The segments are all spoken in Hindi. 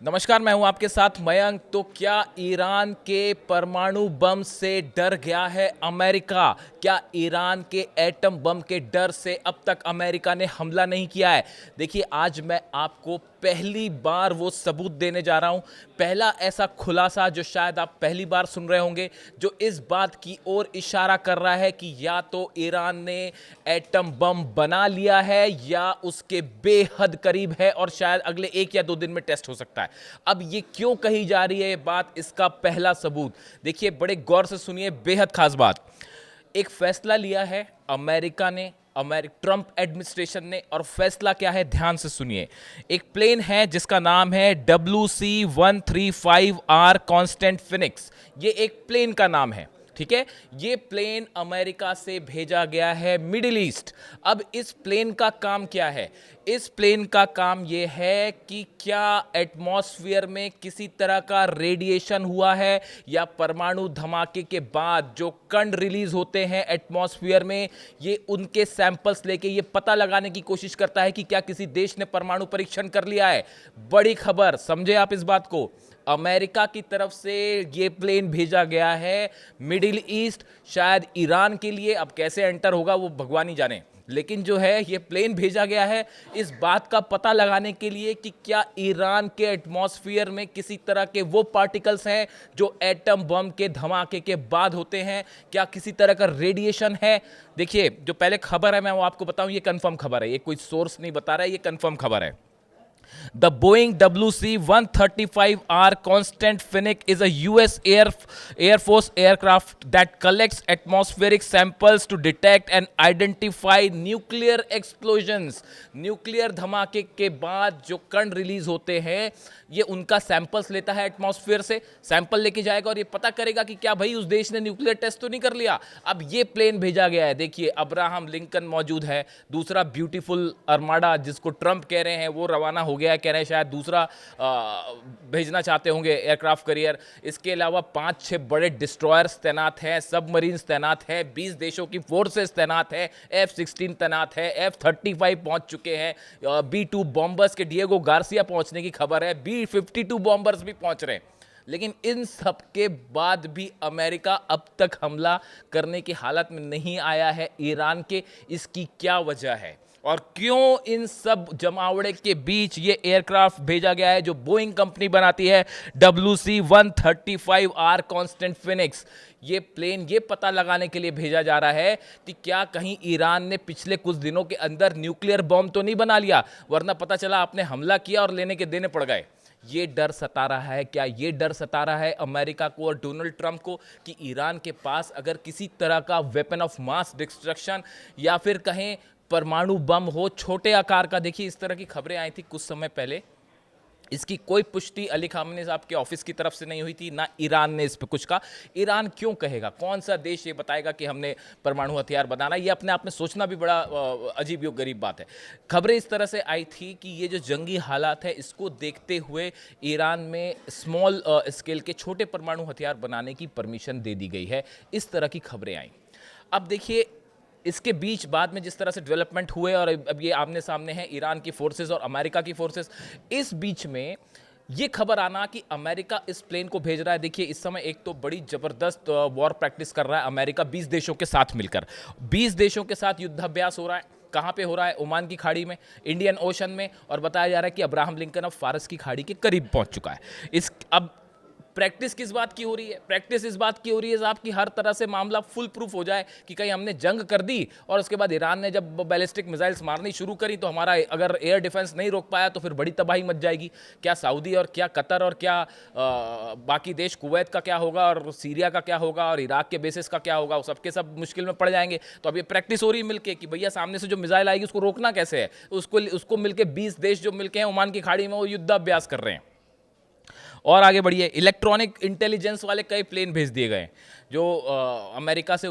नमस्कार, मैं हूं आपके साथ मयंक। तो क्या ईरान के परमाणु बम से डर गया है अमेरिका? क्या ईरान के एटम बम के डर से अब तक अमेरिका ने हमला नहीं किया है? देखिए, आज मैं आपको पहली बार वो सबूत देने जा रहा हूं, पहला ऐसा खुलासा जो शायद आप पहली बार सुन रहे होंगे, जो इस बात की ओर इशारा कर रहा है कि या तो ईरान ने एटम बम बना लिया है या उसके बेहद करीब है और शायद अगले 1 या 2 दिन में टेस्ट हो सकता है। अब ये क्यों कही जा रही है ये बात, इसका पहला सबूत देखिए, बड़े गौर से सुनिए, बेहद खास बात। एक फैसला लिया है अमेरिका ने, ट्रंप एडमिनिस्ट्रेशन ने, और फैसला क्या है ध्यान से सुनिए। एक प्लेन है जिसका नाम है WC-135R कांस्टेंट फिनिक्स। ये एक प्लेन का नाम है, ठीक है। ये प्लेन अमेरिका से भेजा गया है मिडिल ईस्ट। अब इस प्लेन का काम क्या है? इस प्लेन का काम यह है कि क्या एटमॉस्फेयर में किसी तरह का रेडिएशन हुआ है, या परमाणु धमाके के बाद जो कण रिलीज होते हैं एटमॉस्फेयर में, ये उनके सैंपल्स लेके ये पता लगाने की कोशिश करता है कि क्या किसी देश ने परमाणु परीक्षण कर लिया है। बड़ी खबर, समझे आप इस बात को। अमेरिका की तरफ से ये प्लेन भेजा गया है मिडिल ईस्ट, शायद ईरान के लिए। अब कैसे एंटर होगा वो भगवान ही जाने, लेकिन जो है ये प्लेन भेजा गया है इस बात का पता लगाने के लिए कि क्या ईरान के एटमॉस्फेयर में किसी तरह के वो पार्टिकल्स हैं जो एटम बम के धमाके के बाद होते हैं, क्या किसी तरह का रेडिएशन है। देखिए, जो पहले खबर है मैं वो आपको बताऊं, ये कंफर्म खबर है, ये कोई सोर्स नहीं बता रहा है, ये कंफर्म खबर है। The Boeing WC-135R Constant Phoenix is a US Air Force aircraft that collects atmospheric samples to detect and identify nuclear explosions. Nuclear धमाके के बाद जो कण रिलीज होते हैं, ये उनका सैंपल्स लेता है एटमॉस्फेयर से। सैंपल लेके जाएगा और ये पता करेगा कि क्या भाई उस देश ने न्यूक्लियर टेस्ट तो नहीं कर लिया। अब ये प्लेन भेजा गया है। देखिए, अब्राहम लिंकन मौजूद है, दूसरा ब्यूटीफुल आर्माडा जिसको ट्रंप कह रहे हैं वो रवाना हो गया है, कह रहे हैं शायद दूसरा भेजना चाहते होंगे एयरक्राफ्ट कैरियर। इसके अलावा 5-6 बड़े डिस्ट्रॉयर्स तैनात हैं, सबमरीन्स तैनात हैं, 20 देशों की फोर्सेस तैनात है, F-16 तैनात है, F-35 पहुंच चुके हैं, B-2 बॉम्बर्स के डिएगो गार्सिया पहुंचने की खबर है, B-52 बॉम्बर्स भी पहुंच रहे हैं। लेकिन इन सब के बाद भी अमेरिका अब तक हमला करने की हालत में नहीं आया है ईरान के। इसकी क्या वजह है और क्यों इन सब जमावड़े के बीच ये एयरक्राफ्ट भेजा गया है जो बोइंग कंपनी बनाती है, WC-135R कांस्टेंट फिनिक्स? ये प्लेन ये पता लगाने के लिए भेजा जा रहा है कि क्या कहीं ईरान ने पिछले कुछ दिनों के अंदर न्यूक्लियर बॉम्ब तो नहीं बना लिया, वरना पता चला आपने हमला किया और लेने के देने पड़ गए। ये डर सता रहा है। क्या ये डर सता रहा है अमेरिका को और डोनाल्ड ट्रंप को कि ईरान के पास अगर किसी तरह का वेपन ऑफ मास डिस्ट्रक्शन या फिर कहें परमाणु बम हो छोटे आकार का? देखिए, इस तरह की खबरें आई थी कुछ समय पहले, इसकी कोई पुष्टि अली खामने साहब के ऑफिस की तरफ से नहीं हुई थी, ना ईरान ने इस पर कुछ कहा। ईरान क्यों कहेगा? कौन सा देश ये बताएगा कि हमने परमाणु हथियार बनाना? ये अपने आप में सोचना भी बड़ा अजीब व गरीब बात है। खबरें इस तरह से आई थी कि ये जो जंगी हालात है इसको देखते हुए ईरान में स्मॉल स्केल के छोटे परमाणु हथियार बनाने की परमिशन दे दी गई है, इस तरह की खबरें आई। अब देखिए, इसके बीच बाद में जिस तरह से डेवलपमेंट हुए और अब ये आमने सामने हैं ईरान की फोर्सेस और अमेरिका की फोर्सेस, इस बीच में ये खबर आना कि अमेरिका इस प्लेन को भेज रहा है। देखिए, इस समय एक तो बड़ी जबरदस्त वॉर प्रैक्टिस कर रहा है अमेरिका 20 देशों के साथ मिलकर। 20 देशों के साथ युद्धाभ्यास हो रहा है। कहाँ पे हो रहा है? ओमान की खाड़ी में, इंडियन ओशन में, और बताया जा रहा है कि अब्राहम लिंकन अब फारस की खाड़ी के करीब पहुंच चुका है। अब प्रैक्टिस किस बात की हो रही है? प्रैक्टिस इस बात की हो रही है साहब कि हर तरह से मामला फुल प्रूफ हो जाए कि कहीं हमने जंग कर दी और उसके बाद ईरान ने जब बैलिस्टिक मिसाइल्स मारनी शुरू करी तो हमारा अगर एयर डिफेंस नहीं रोक पाया तो फिर बड़ी तबाही मच जाएगी। क्या सऊदी और क्या कतर और क्या बाकी देश, कुवैत का क्या होगा और सीरिया का क्या होगा और इराक के बेसिस का क्या होगा, सबके सब मुश्किल में पड़ जाएंगे। तो अब ये प्रैक्टिस हो रही है मिलके कि भैया सामने से जो मिसाइल आएगी उसको रोकना कैसे है। उसको मिलके 20 देश जो मिलके हैं ओमान की खाड़ी में वो युद्धाभ्यास कर रहे हैं। और आगे बढ़िए, इलेक्ट्रॉनिक इंटेलिजेंस वाले कई प्लेन भेज दिए गए हैं जो अमेरिका से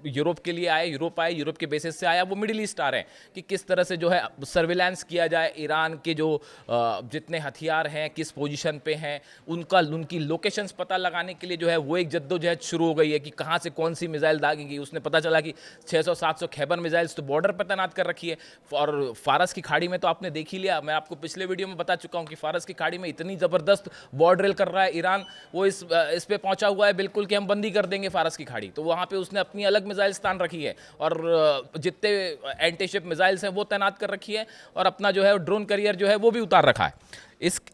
यूरोप के लिए आए, यूरोप आए, यूरोप के बेसिस से आया, वो मिडिल ईस्ट आ रहे हैं कि किस तरह से जो है सर्विलांस किया जाए, ईरान के जो जितने हथियार हैं किस पोजीशन पे हैं, उनकी लोकेशंस पता लगाने के लिए जो है वो एक जद्दोजहद शुरू हो गई है कि कहाँ से कौन सी मिसाइल दागेगी। उसने पता चला कि 600-700 खैबर मिसाइल्स तो बॉर्डर पर तैनात कर रखी है। और फारस की खाड़ी में तो आपने देख ही लिया, मैं आपको पिछले वीडियो में बता चुका हूँ कि फारस की खाड़ी में इतनी ज़बरदस्त बॉर्डर कर रहा है ईरान, वो इस पे पहुंचा हुआ है बिल्कुल कि हम बंदी कर देंगे फारस की खाड़ी। तो वहाँ पे उसने अपनी अलग मिसाइल स्थान रखी है और जितने एंटी शिप मिसाइल्स हैं वो तैनात कर रखी है और अपना जो है ड्रोन करियर जो है वो भी उतार रखा है।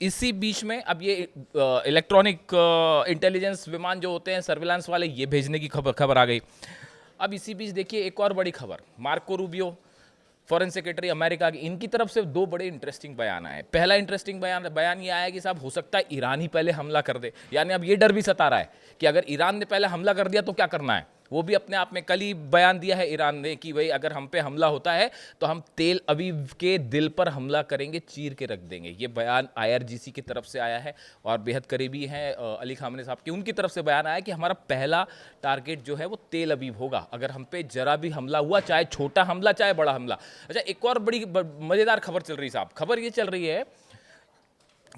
इसी बीच में अब ये इलेक्ट्रॉनिक इंटेलिजेंस विमान जो होते हैं सर्विलांस वाले, ये भेजने की खबर आ गई। अब इसी बीच देखिए एक और बड़ी खबर, Marco Rubio foreign secretary America की, इनकी तरफ से दो बड़े इंटरेस्टिंग बयान आए। पहला इंटरेस्टिंग बयान ये आया कि साहब हो सकता है ईरान ही पहले हमला कर दे, यानी अब ये डर भी सता रहा है कि अगर ईरान ने पहले हमला कर दिया तो क्या करना है। वो भी अपने आप में कल ही बयान दिया है ईरान ने कि भाई अगर हम पे हमला होता है तो हम तेल अवीव के दिल पर हमला करेंगे, चीर के रख देंगे। ये बयान IRGC की तरफ से आया है और बेहद करीबी हैं अली खामने साहब की, उनकी तरफ से बयान आया कि हमारा पहला टारगेट जो है वो तेल अवीव होगा अगर हम पे जरा भी हमला हुआ, चाहे छोटा हमला चाहे बड़ा हमला। अच्छा, एक और बड़ी मज़ेदार खबर चल रही साहब, खबर ये चल रही है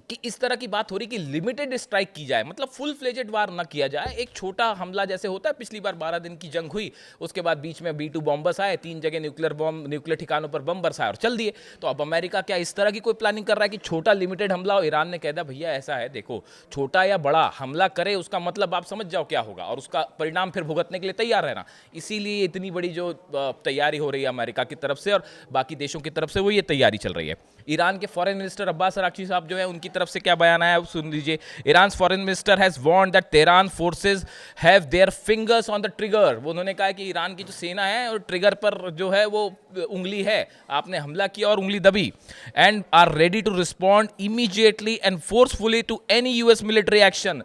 कि इस तरह की बात हो रही कि लिमिटेड स्ट्राइक की जाए, मतलब फुल फ्लेजेड वार ना किया जाए, एक छोटा हमला जैसे होता है। पिछली बार 12 दिन की जंग हुई, उसके बाद बीच में B2 बॉम्बर्स आए, 3 जगह न्यूक्लियर ठिकानों पर बम बरसाए और चल दिए। तो अब अमेरिका क्या इस तरह की कोई प्लानिंग कर रहा है कि छोटा लिमिटेड हमला हो? ईरान ने कह दिया भैया ऐसा है, देखो छोटा या बड़ा हमला करे उसका मतलब आप समझ जाओ क्या होगा और उसका परिणाम फिर भुगतने के लिए तैयार रहना। इसीलिए इतनी बड़ी जो तैयारी हो रही है अमेरिका की तरफ से और बाकी देशों की तरफ से, वो ये तैयारी चल रही है। ईरान के फॉरेन मिनिस्टर अब्बास अराक्ची साहब जो है उनकी तरफ से क्या बयान आया सुन लीजिए। Iran foreign minister has warned that Tehran forces have their fingers on the trigger. वो उन्होंने कहा कि ईरान की जो सेना है और ट्रिगर पर जो है वो उंगली है, आपने हमला किया और उंगली दबी, and are ready to respond immediately and forcefully to any US military action.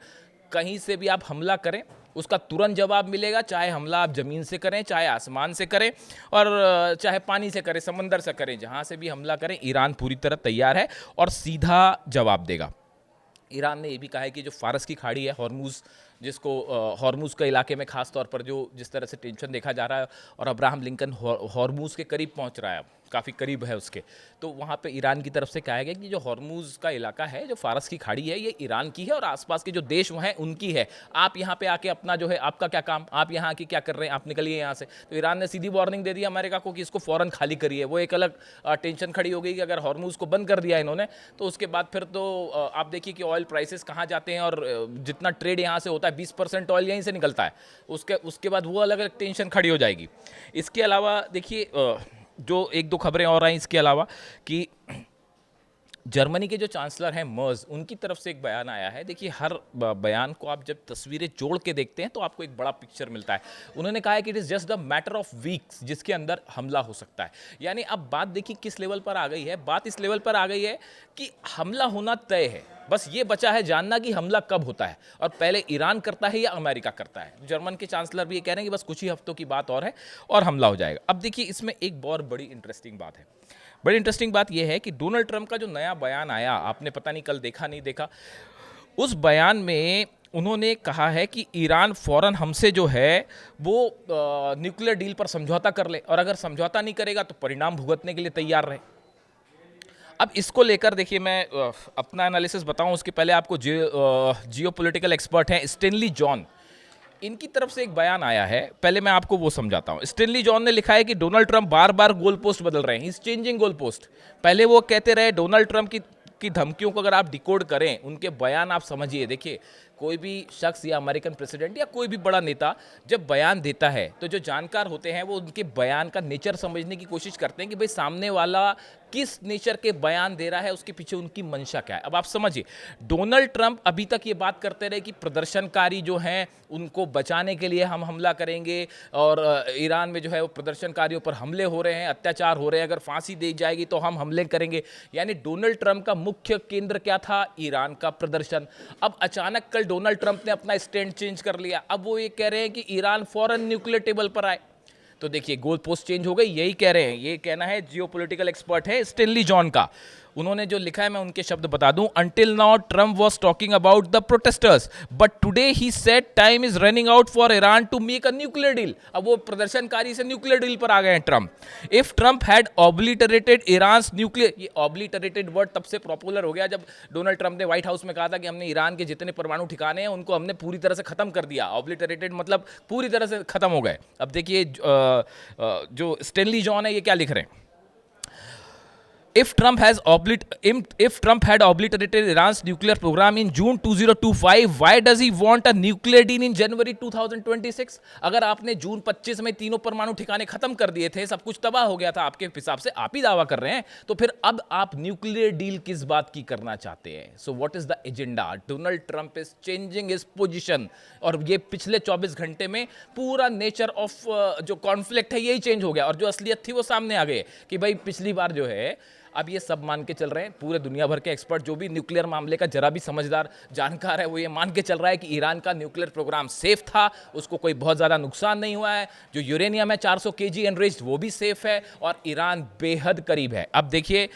कहीं से भी आप हमला करें उसका तुरंत जवाब मिलेगा, चाहे हमला आप ज़मीन से करें, चाहे आसमान से करें और चाहे पानी से करें, समंदर से करें, जहां से भी हमला करें ईरान पूरी तरह तैयार है और सीधा जवाब देगा। ईरान ने ये भी कहा है कि जो फारस की खाड़ी है, हॉर्मुज़, जिसको हॉर्मुज़ के इलाके में खास तौर पर जो जिस तरह से टेंशन देखा जा रहा है और अब्राहम लिंकन हॉर्मुज़ के करीब पहुंच रहा है, काफ़ी करीब है उसके, तो वहाँ पे ईरान की तरफ से कहा गया कि जो हॉर्मुज़ का इलाका है, जो फारस की खाड़ी है, ये ईरान की है और आसपास के जो देश हैं उनकी है। आप यहाँ पे आके अपना जो है, आपका क्या काम, आप यहाँ आके क्या कर रहे हैं, आप निकलिए यहाँ से। तो ईरान ने सीधी वार्निंग दे दी अमेरिका को कि इसको फ़ौरन खाली करिए। वो एक अलग टेंशन खड़ी हो गई कि अगर हॉर्मुज़ को बंद कर दिया इन्होंने तो उसके बाद फिर तो आप देखिए कि ऑयल प्राइसेस कहाँ जाते हैं और जितना ट्रेड यहाँ से होता है 20% ऑयल यहीं से निकलता है, उसके बाद वो अलग अलग टेंशन खड़ी हो जाएगी। इसके अलावा देखिए जो एक दो खबरें और आई इसके अलावा कि जर्मनी के जो चांसलर हैं मर्ज, उनकी तरफ से एक बयान आया है। देखिए हर बयान को आप जब तस्वीरें जोड़ के देखते हैं तो आपको एक बड़ा पिक्चर मिलता है। उन्होंने कहा है कि it is just the matter of weeks जिसके अंदर हमला हो सकता है। यानी अब बात देखिए किस लेवल पर आ गई है, बात इस लेवल पर आ गई है कि हमला होना तय है, बस ये बचा है जानना कि हमला कब होता है और पहले ईरान करता है या अमेरिका करता है। जर्मन के चांसलर भी ये कह रहे हैं कि बस कुछ ही हफ्तों की बात और है और हमला हो जाएगा। अब देखिए इसमें एक बहुत बड़ी इंटरेस्टिंग बात है। बड़ी इंटरेस्टिंग बात यह है कि डोनाल्ड ट्रंप का जो नया बयान आया, आपने पता नहीं कल देखा नहीं देखा, उस बयान में उन्होंने कहा है कि ईरान फौरन हमसे जो है वो न्यूक्लियर डील पर समझौता कर ले और अगर समझौता नहीं करेगा तो परिणाम भुगतने के लिए तैयार रहे। अब इसको लेकर देखिए मैं अपना एनालिसिस बताऊं उसके पहले आपको जियोपॉलिटिकल एक्सपर्ट हैं स्टेनली जॉन, इनकी तरफ से एक बयान आया है, पहले मैं आपको वो समझाता हूँ। स्टेनली जॉन ने लिखा है कि डोनाल्ड ट्रंप बार बार गोल पोस्ट बदल रहे हैं, इज चेंजिंग गोल पोस्ट। पहले वो कहते रहे डोनाल्ड ट्रंप की धमकियों को अगर आप डिकोड करें, उनके बयान आप समझिए। देखिए कोई भी शख्स या अमेरिकन प्रेसिडेंट या कोई भी बड़ा नेता जब बयान देता है तो जो जानकार होते हैं वो उनके बयान का नेचर समझने की कोशिश करते हैं कि भाई सामने वाला किस नेचर के बयान दे रहा है, उसके पीछे उनकी मंशा क्या है। अब आप समझिए, डोनाल्ड ट्रंप अभी तक ये बात करते रहे कि प्रदर्शनकारी जो हैं उनको बचाने के लिए हम हमला करेंगे और ईरान में जो है वो प्रदर्शनकारियों पर हमले हो रहे हैं, अत्याचार हो रहे हैं, अगर फांसी दी जाएगी तो हम हमले करेंगे। यानी डोनाल्ड ट्रंप का मुख्य केंद्र क्या था? ईरान का प्रदर्शन। अब अचानक कल डोनाल्ड ट्रंप ने अपना स्टैंड चेंज कर लिया, अब वो ये कह रहे हैं कि ईरान फौरन न्यूक्लियर टेबल पर आए। तो देखिए गोल पोस्ट चेंज हो गई, यही कह रहे हैं, ये कहना है जियोपॉलिटिकल एक्सपर्ट है स्टेनली जॉन का। उन्होंने जो लिखा है मैं उनके शब्द बता दूं, until now Trump was talking about the protesters but today he said time is running out for Iran to make a nuclear deal. अब वो प्रदर्शनकारी से न्यूक्लियर डील पर आ गए हैं Trump. If Trump had obliterated Iran nuclear, ये ऑब्लिटरेटेड वर्ड तब से पॉपुलर हो गया जब डोनाल्ड ट्रम्प ने व्हाइट हाउस में कहा था कि हमने ईरान के जितने परमाणु ठिकाने हैं उनको हमने पूरी तरह से खत्म कर दिया। ऑब्लिटरेटेड मतलब पूरी तरह से खत्म हो गए। अब देखिए जो स्टेनली जॉन है ये क्या लिख रहे हैं, If Trump had obliterated Iran's nuclear program in June 2025, why does he want a nuclear deal in January 2026? अगर आपने जून 25 में तीनों परमाणु ठिकाने खत्म कर दिए थे, सब कुछ तबाह हो गया था आपके हिसाब से, आप ही दावा कर रहे हैं, तो फिर अब आप न्यूक्लियर डील किस बात की करना चाहते हैं? So what is the agenda? Donald Trump is changing his position, और ये पिछले 24 घंटे में पूरा नेचर ऑफ जो कॉन्फ्लिक्ट है यही चेंज हो गया, और जो असलियत थी वो सामने आ गई कि भाई पिछली बार जो है, अब ये सब मान के चल रहे हैं, पूरे दुनिया भर के एक्सपर्ट जो भी न्यूक्लियर मामले का जरा भी समझदार जानकार है वो ये मान के चल रहा है कि ईरान का न्यूक्लियर प्रोग्राम सेफ था, उसको कोई बहुत ज़्यादा नुकसान नहीं हुआ है, जो यूरेनियम है 400 kg एनरिच्ड वो भी सेफ है, और ईरान बेहद करीब है। अब देखिए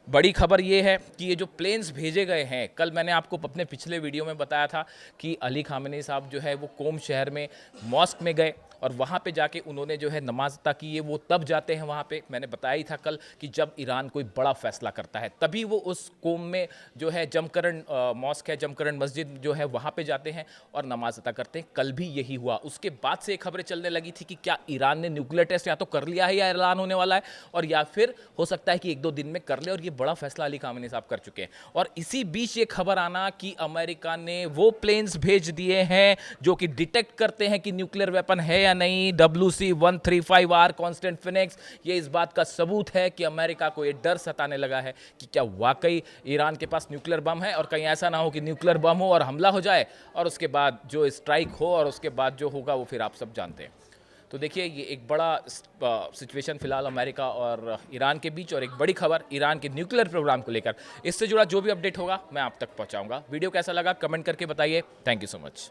बड़ी खबर ये है कि ये जो प्लेन्स भेजे गए हैं, कल मैंने आपको अपने पिछले वीडियो में बताया था कि अली खामेनी साहब जो है वो कोम शहर में मॉस्क में गए और वहाँ पे जाके उन्होंने जो है नमाज अता की है। वो तब जाते हैं वहाँ पे, मैंने बताया ही था कल कि जब ईरान कोई बड़ा फैसला करता है तभी वो उस कोम में जो है जमकरण मॉस्क है, जमकरण मस्जिद जो है वहाँ पे जाते हैं और नमाज अता करते हैं। कल भी यही हुआ। उसके बाद से खबरें चलने लगी थी कि क्या ईरान ने न्यूक्लियर टेस्ट या तो कर लिया है या ऐलान होने वाला है, और या फिर हो सकता है कि 1-2 दिन में कर ले, और ये बड़ा फैसला अली खामेनी साहब कर चुके हैं। और इसी बीच ये खबर आना कि अमेरिका ने वो प्लेन्स भेज दिए हैं जो कि डिटेक्ट करते हैं कि न्यूक्लियर वेपन है या नहीं, WC-135R कांस्टेंट फिनिक्स, ये इस बात का सबूत है कि अमेरिका को ये डर सताने लगा है कि क्या वाकई ईरान के पास न्यूक्लियर बम है, और कहीं ऐसा ना हो कि न्यूक्लियर बम हो और हमला हो जाए और उसके बाद जो स्ट्राइक हो और उसके बाद जो होगा वो फिर आप सब जानते हैं। तो देखिए ये एक बड़ा सिचुएशन फिलहाल अमेरिका और ईरान के बीच, और एक बड़ी खबर ईरान के न्यूक्लियर प्रोग्राम को लेकर। इससे जुड़ा जो भी अपडेट होगा मैं आप तक पहुंचाऊंगा। वीडियो कैसा लगा कमेंट करके बताइए। Thank you so much.